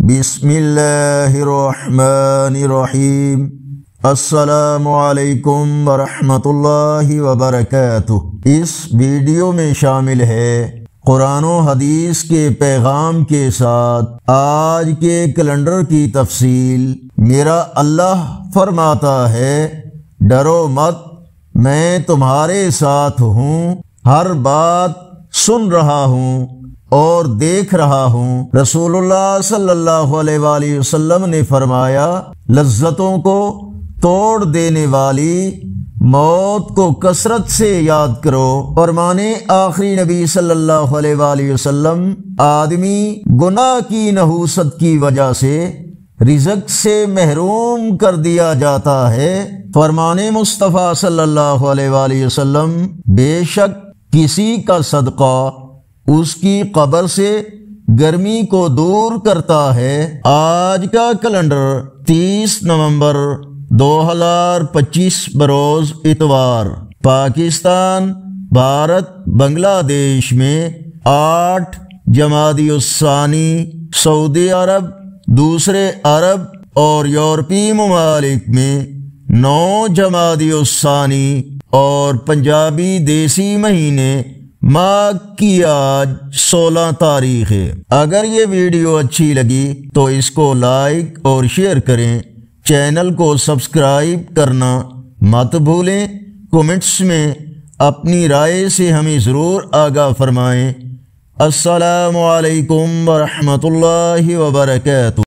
بسم اللہ الرحمن الرحیم۔ السلام علیکم ورحمۃ اللہ وبرکاتہ۔ اس ویڈیو میں شامل ہے قرآن و حدیث کے پیغام کے ساتھ آج کے کیلنڈر کی تفصیل۔ میرا اللہ فرماتا ہے، ڈرو مت، میں تمہارے ساتھ ہوں، ہر بات سن رہا ہوں اور دیکھ رہا ہوں۔ رسول اللہ صلی اللہ علیہ وآلہ وسلم نے فرمایا، لذتوں کو توڑ دینے والی موت کو کثرت سے یاد کرو۔ فرمانے آخری نبی صلی اللہ علیہ وآلہ وسلم، آدمی گناہ کی نحوست کی وجہ سے رزق سے محروم کر دیا جاتا ہے۔ فرمانے مصطفیٰ صلی اللہ علیہ وآلہ وسلم، بے شک کسی کا صدقہ اس کی قبر سے گرمی کو دور کرتا ہے۔ آج کا کیلنڈر 30 نومبر 2025 بروز اتوار۔ پاکستان، بھارت، بنگلہ دیش میں 8 جمادی الثانی، سعودی عرب، دوسرے عرب اور یورپی ممالک میں 9 جمادی الثانی اور پنجابی دیسی مہینے ماہ کی آج 16 تاریخ ہے۔ اگر یہ ویڈیو اچھی لگی تو اس کو لائک اور شیئر کریں، چینل کو سبسکرائب کرنا مت بھولیں۔ کومنٹس میں اپنی رائے سے ہمیں ضرور آگاہ فرمائیں۔ السلام علیکم ورحمۃ اللہ وبرکاتہ۔